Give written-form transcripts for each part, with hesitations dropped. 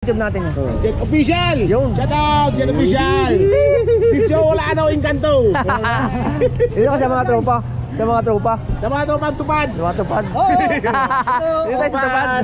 YouTube natin yun. Jet Official! Yun. Shout out! Jet Official! Disco wala ano, Encanto! Dito ka sa mga tropa. Sa mga tropa. Sa mga tupad tupad! Sa mga tupad. Dito tayo sa tupad.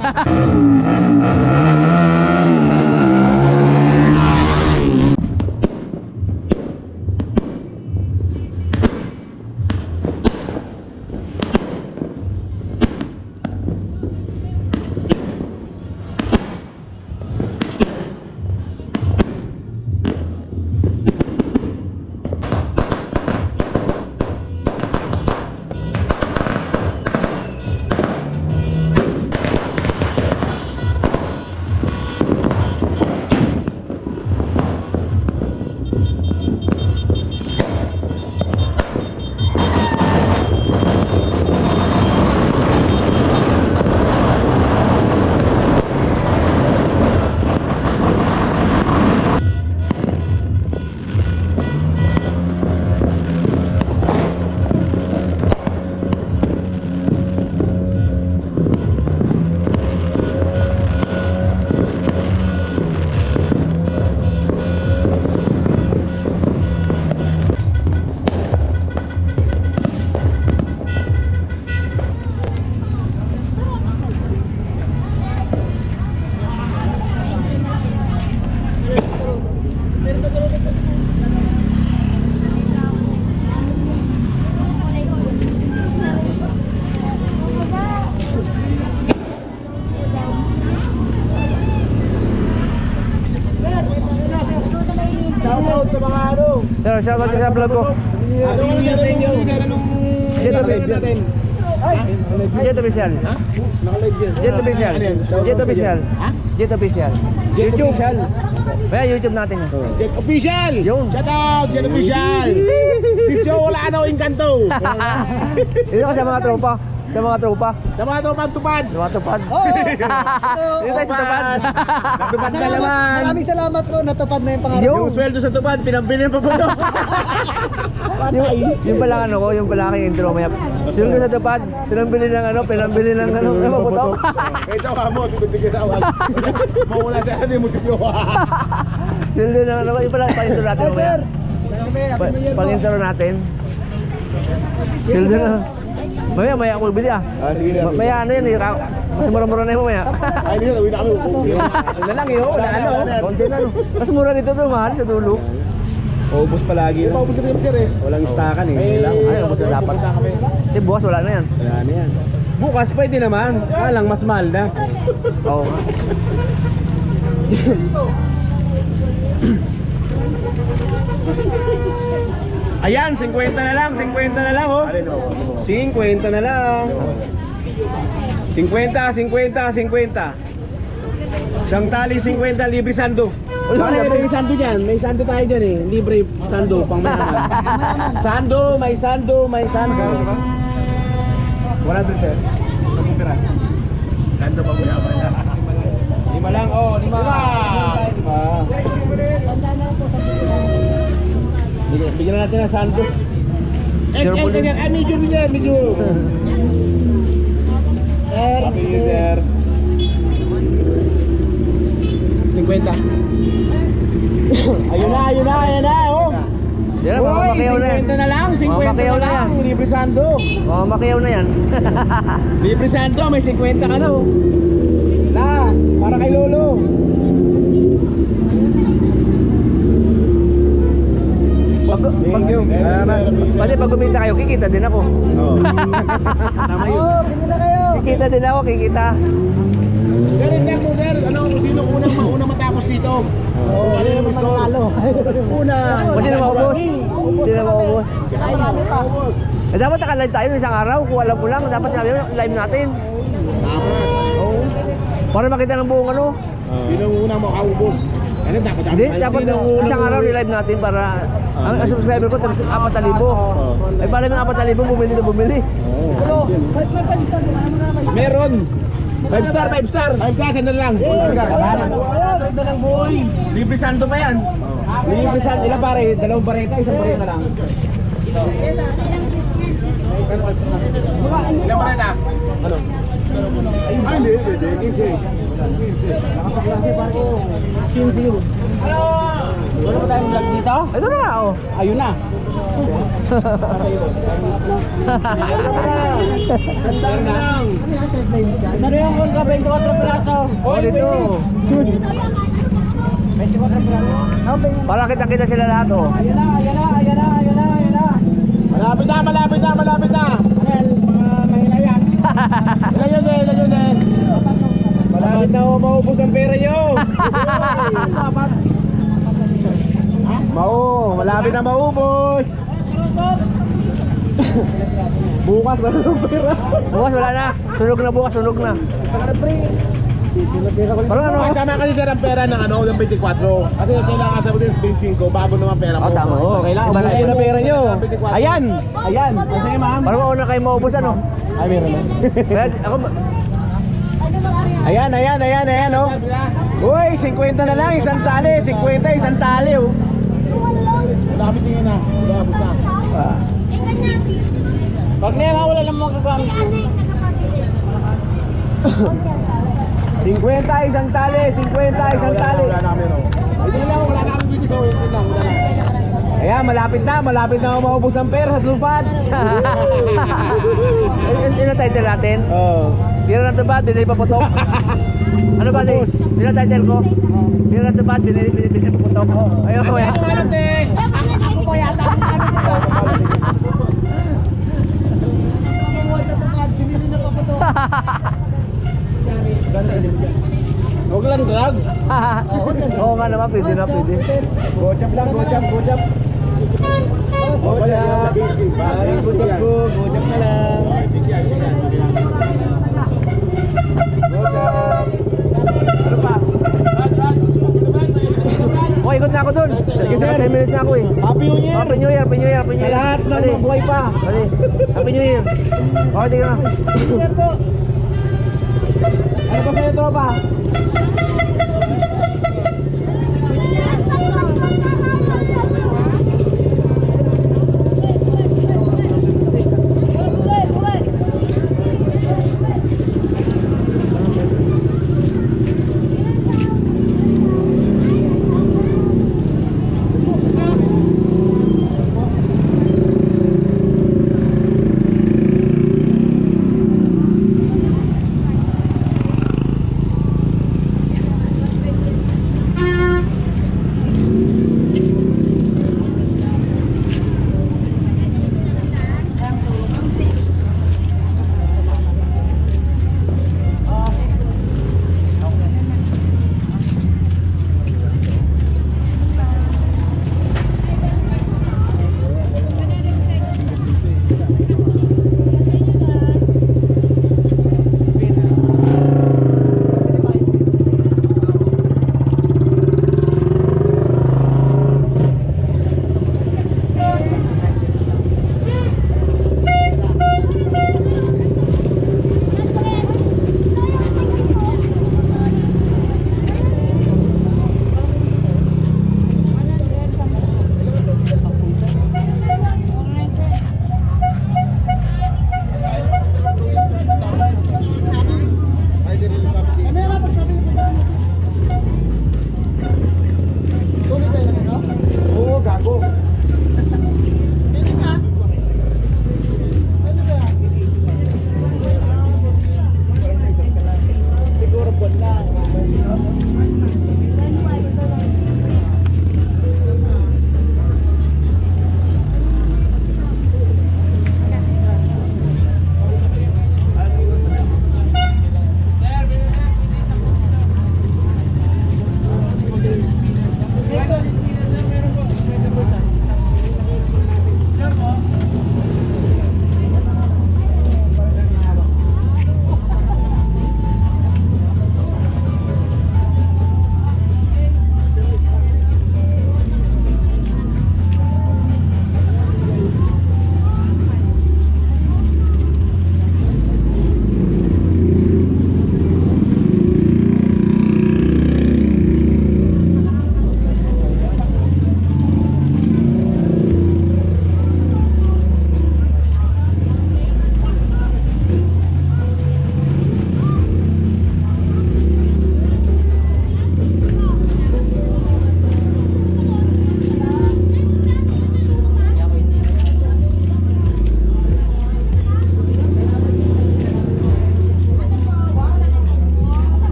Shout out sa mga ano! Sir, shoutout ka sa vlog ko. Ano yung sa inyo? Anong Jet natin? Jet Official. Naka-live yan. Jet Official. Jet Official. Jet Official. YouTube. Kaya YouTube natin yun. Jet Official! Yun. Shout out! Jet Official! Disco wala ano, Encanto! Dito ka sa mga tropa. Sa mga tropa. Sa mga tupad tupad! Sa mga tupad. Dito tayo sa tupad. Natupad na naman! Maraming salamat po, natupad na yung pangarap. Yung sweldo sa tupad, pinambili pa po ito. yung pala ano ko, yung pala aking intro maya. Sino ko sa tupad? Pinambili ng ano, putok. Ito ka mo, sunod din kinawag. Mawala sa ano yung musibyo. Sino ng ano, yung pala pang-intro natin mamaya. Pang-intro natin. Sino na. Maya ako bili ah. Sige na. Maya ano yan, mas mura-mura na yun maya. Ay, hindi na, uwi na kami. Ano lang yun, wala ano. Konti na no. Mas mura dito to, mahal sa dulo. Paubos palagi na. Paubos kasi kami sir eh. Walang stakan eh. Eh, Lang. Ay, ubos na dapat. Di bukas wala na yan. Wala na yan. Bukas pwede naman. Lang mas mahal na. Oo nga. Ayan, 50 na lang. 50 na lang oh. 50 na lang. 50, 50, 50. Isang tali 50, libre sando. May sando dyan. May sando tayo dyan eh. Libre sando pang mayaman. Sando, may sando, may sando. 100 sir. Ganda pa mo yaman. 5 lang oh, 5. Bigyan natin ng sando. XL ka yan. Ay, medium yan, medium. Happy New Year. 50. Ayun na oh. Yan, mga makiyaw na yan. 50 na lang, 50 Mga makiyaw na yan. Libre sando. Mga makiyaw na yan. Libre sando, may 50 ka na oh. Na, para kay Lolo. Pati pag kumita kayo, kikita din ako. Oo. Tama yun. Oo, bili na kayo. Kikita din ako, kikita. Sir, hindi ako sir. Ano, kung sino unang matapos dito? Oo, Ano yung gusto? mananalo. Una. Kasi na maubos. Hindi na maubos. Ay, marami pa. Eh, dapat naka-live tayo ng isang araw. Kung alam ko lang, dapat sabi mo, live natin. Tama. Oo. Para makita ng buong ano. Sino una makaubos? Ano dapat? Hindi, dapat isang araw ni-live natin para ang subscriber ko 4,000. Ay pala ng 4,000 bumili na bumili. Meron. 5 star, 5 star. 5 star, sandal lang. Ganda lang boy. Libre sando pa yan. Libre sando. Ilang pare? 2 bareta, 1 bareta lang. Ilan pa rin ah? Ano? Ay, hindi. Easy. Nakapaklase pa ko. 15 yun. Hello! Wala ba tayong vlog dito? Ito na nga, oh. Ayun na. Ganda lang. Ano yung konka 24 piraso? Oh, dito. 24 piraso. Para kita-kita sila lahat, oh. Ayan na. Malapit na. Ayan, mahina yan. Ilan yun eh. Malapit na maubos ang pera nyo. Malapit na maubos. Bukas ba ang pera? Bukas wala na. Sunog na bukas, sunog na. Parang ano? Kasama kasi sir ang pera ng ano, ng 24. Kasi kailangan sa butin 25 bago naman pera mo. Oh, tama. Oo, kailangan Iba na bukas yun. na pera nyo. Ayan. Kasi ma'am. Parang mauna kayo maubos, ano? Ay, meron na. Kaya ako, Ayan, oh. Uy, 50 na lang, isang tali. 50, isang tali, oh. Dami tingin na. Labos na. Pag niya wala lang magagamit. 50, isang tali. 50, isang tali. Wala na kami, no? Ito lang, wala na kami dito. So, ito lang, wala na. Ayan, malapit na maubos ang pera sa lupad. yun ang title natin. Oo. Bira na tubad, binili paputok. Ano ba, Nis? Yun ang title ko. Bira na tubad, binili paputok. Ayun ko yan. Ako po yata ang ano dito. Kumuha sa tupad, binili na paputo. Huwag lang drag. Oo nga naman, pwede na, pwede. Gochap lang, gochap. Gochap na lang. Gochap. Ano pa? Oh, ikot na ako dun. Sige, sir. 10 minutes na ako eh. Happy New Year! Happy New Year, Happy New Year, Happy New Sa Year. lahat ng Dali. mabuhay pa. Dali. Happy New Year. Okay, tingnan na. Sir po. Ano pa sa'yo, tropa?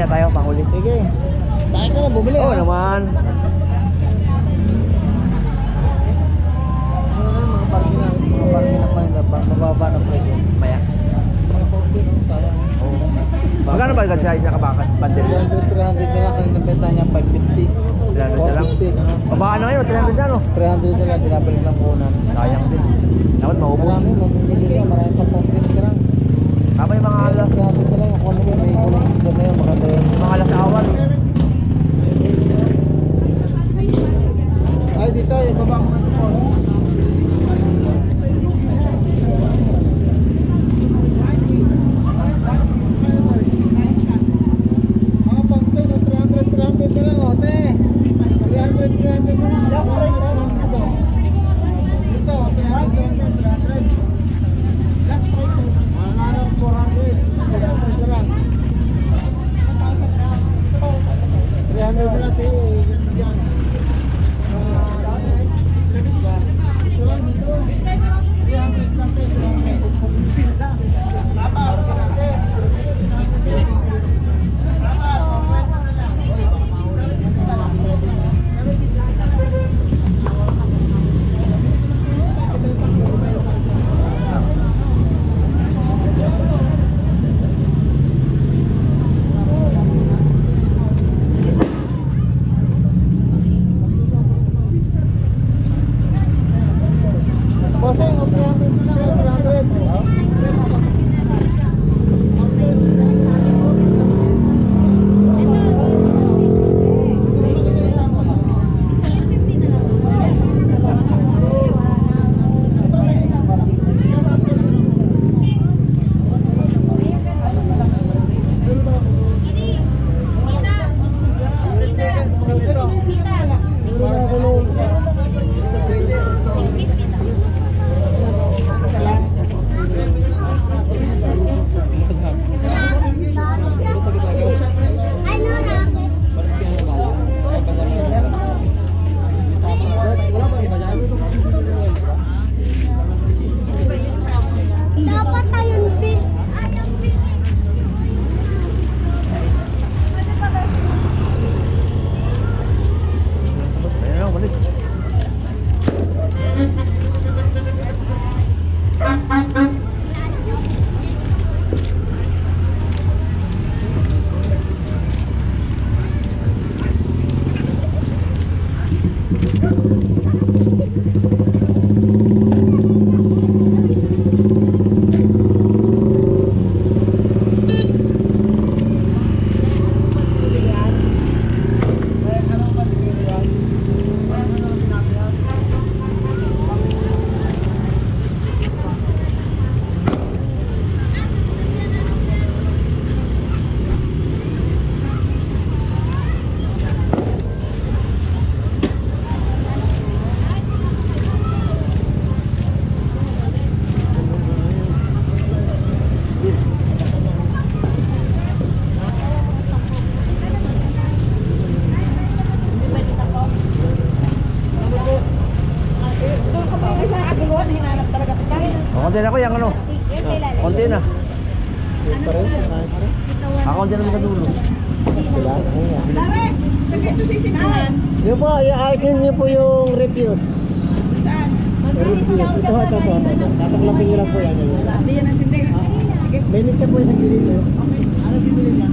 mamaya tayo, panghuli. Sige. Tayo ka na, bumili Oo ha? naman. Ano na, mga parking na paninda, mababa na presyo. Maya. Mga 40, no? Sayang. Oo. Magkano ba kasi size na kabakat? Bandel? 300 na lang, kanina benta niya 550. 300 na lang? 450, ano? Mabaka na ngayon, 300 na no? 300 na lang, binabalik lang kunan. Sayang din. Dapat maubos. Marami, mamimili ka, marami pa pumpkin ka lang. Tama yung mga alas. 300 na lang, ako naman, may kulong sila na yun, maganda yun. Yung mga alas awan. Ay, dito, yung baba ko ng phone. Mga pumpkin, 300 na lang, ote. 300 na lang. Dito, 300. Last price, mga 400. 300 na lang. 300 na lang, yan. Bossing, 300 na lang, 300. Dapat tayong fish. Ayun na, balik. Konti na ko yung ano. Konti na. Konti na sa dulo. Yun po, i-ayusin niyo po yung refuse. Saan? Refuse. Ito. Tataklapin niyo lang po yan. Hindi yan ang sindi. Sige. May mix po yung gilid. Ano bibili niya?